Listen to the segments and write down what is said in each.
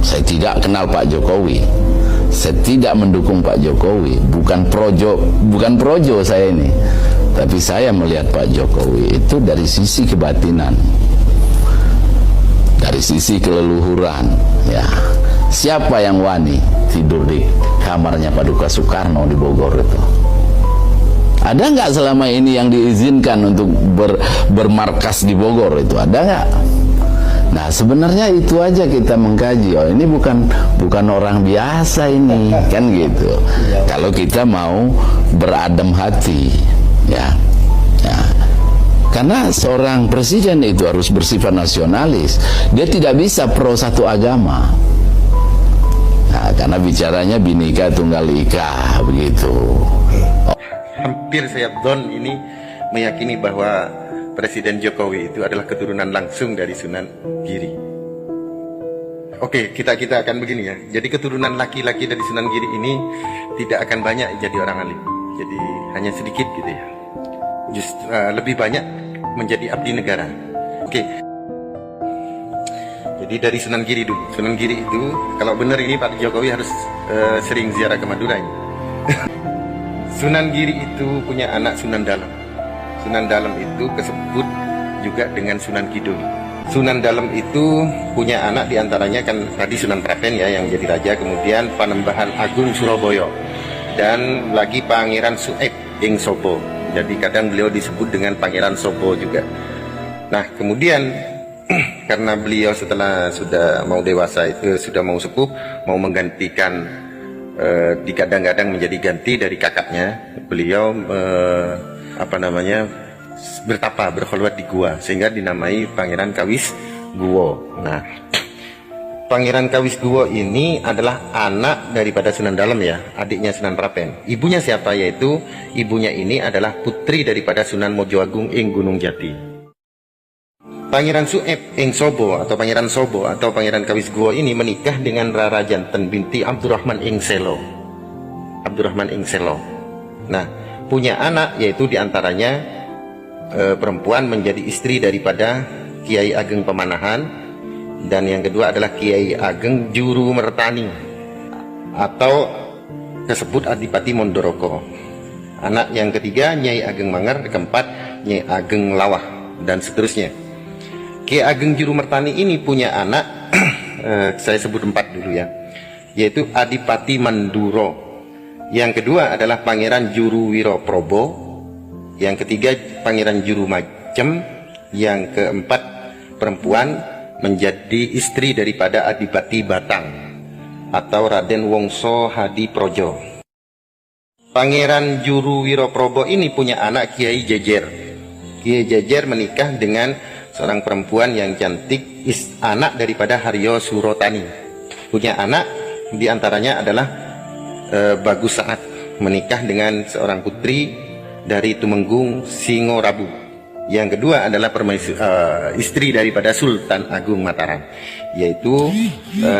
Saya tidak kenal Pak Jokowi, saya tidak mendukung Pak Jokowi, bukan projo saya ini, tapi saya melihat Pak Jokowi itu dari sisi kebatinan, dari sisi keleluhuran. Ya, siapa yang wani tidur di kamarnya Paduka Soekarno di Bogor itu? Ada nggak selama ini yang diizinkan untuk bermarkas di Bogor itu? Ada nggak? Nah, sebenarnya itu aja kita mengkaji. Oh, ini bukan orang biasa ini, kan gitu. Kalau kita mau beradem hati, ya. Karena seorang presiden itu harus bersifat nasionalis. Dia tidak bisa pro satu agama. Nah, karena bicaranya Bhinneka Tunggal Ika, begitu. Hampir saya don ini meyakini bahwa Presiden Jokowi itu adalah keturunan langsung dari Sunan Giri. Oke, kita akan begini ya. Jadi keturunan laki-laki dari Sunan Giri ini tidak akan banyak jadi orang alim. Jadi hanya sedikit gitu ya. Justru lebih banyak menjadi abdi negara. Oke. Jadi dari Sunan Giri dulu. Sunan Giri itu kalau benar ini Pak Jokowi harus sering ziarah ke Madura ini. Sunan Giri itu punya anak Sunan Dalem. Sunan Dalem itu kesebut juga dengan Sunan Kidul. Sunan Dalem itu punya anak diantaranya kan tadi Sunan Prapen ya yang jadi raja, kemudian Panembahan Agung Surabaya, dan lagi Pangeran Sueb ing Sobo. Jadi kadang beliau disebut dengan Pangeran Sobo juga. Nah kemudian karena beliau setelah sudah mau dewasa itu sudah mau sepuh, mau menggantikan dikadang-kadang menjadi ganti dari kakaknya, beliau bertapa, berkhulwat di gua, sehingga dinamai Pangeran Kawis Guwo. Nah, Pangeran Kawis Guwo ini adalah anak daripada Sunan Dalem ya, adiknya Sunan Prapen. Ibunya siapa? Yaitu ibunya ini adalah putri daripada Sunan Mojoagung ing Gunung Jati. Pangeran Sueb ing Sobo atau Pangeran Sobo atau Pangeran Kawis Guwo ini menikah dengan Rara Janten binti Abdurrahman ing Selo. Abdurrahman ing Selo. Nah, punya anak yaitu diantaranya perempuan menjadi istri daripada Kiai Ageng Pemanahan, dan yang kedua adalah Kiai Ageng Juru Mertani atau disebut Adipati Mondoroko. Anak yang ketiga Nyai Ageng Manggar, keempat Nyai Ageng Lawah, dan seterusnya. Kiai Ageng Juru Mertani ini punya anak saya sebut 4 dulu ya, yaitu Adipati Manduro. Yang kedua adalah Pangeran Juru Wiroprobo, yang ketiga Pangeran Juru Majem, yang keempat perempuan menjadi istri daripada Adipati Batang atau Raden Wongso Hadi Projo. Pangeran Juru Wiroprobo ini punya anak Kiai Jejer. Kiai Jejer menikah dengan seorang perempuan yang cantik, anak daripada Haryo Surotani. Punya anak diantaranya adalah Bagus Saat, menikah dengan seorang putri dari Tumenggung Singorabu. Yang kedua adalah istri daripada Sultan Agung Mataram, yaitu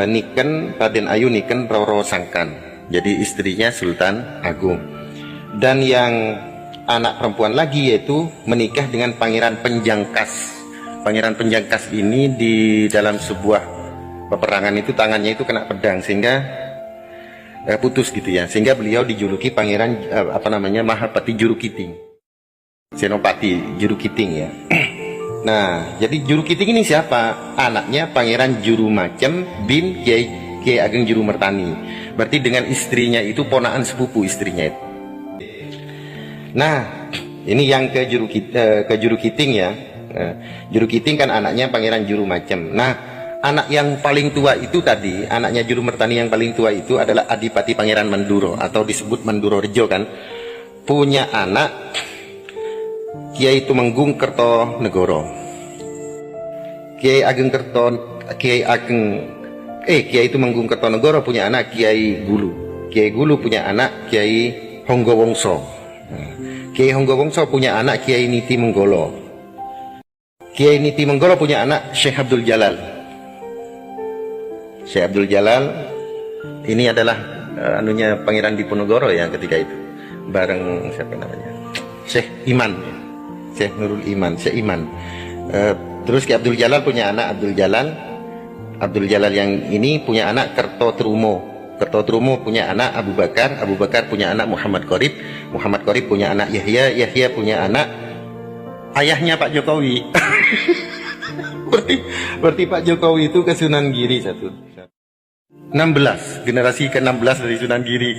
Niken Raden Ayu Niken Roro Sangkan. Jadi istrinya Sultan Agung. Dan yang anak perempuan lagi yaitu menikah dengan Pangeran Penjangkas. Pangeran Penjangkas ini di dalam sebuah peperangan itu tangannya itu kena pedang sehingga putus gitu ya, sehingga beliau dijuluki Pangeran Mahapati Juru Kiting, Senopati Juru Kiting ya. Nah, jadi Juru Kiting ini siapa? Anaknya Pangeran Juru Majem bin Kiai Ageng Juru Mertani. Berarti dengan istrinya itu ponakan sepupu istrinya itu. Nah, ini yang ke Juru Kiting ya. Juru Kiting kan anaknya Pangeran Juru Majem. Nah, anak yang paling tua itu tadi, anaknya Juru Mertani yang paling tua itu adalah Adipati Pangeran Manduro atau disebut Manduro Rejo kan. Punya anak Kiai Tumenggung Kertonegoro. Kiai Tumenggung Kertonegoro punya anak Kiai Gulu. Kiai Gulu punya anak Kiai Honggowongso. Kiai Honggowongso punya anak Kiai Niti Menggolo. Kiai Niti Menggolo punya anak Syekh Abdul Jalal. Syekh Abdul Jalal ini adalah Pangeran Diponegoro ya ketika itu, bareng siapa namanya, Syekh Iman, Syekh Nurul Iman, Syekh Iman. Terus Ki Abdul Jalal punya anak Abdul Jalal, Abdul Jalal yang ini punya anak Kertotrumo. Kertotrumo punya anak Abu Bakar. Abu Bakar punya anak Muhammad Qorib. Muhammad Qorib punya anak Yahya. Yahya punya anak ayahnya Pak Jokowi. berarti Pak Jokowi itu ke Sunan Giri 16, generasi ke-16 dari Sunan Giri.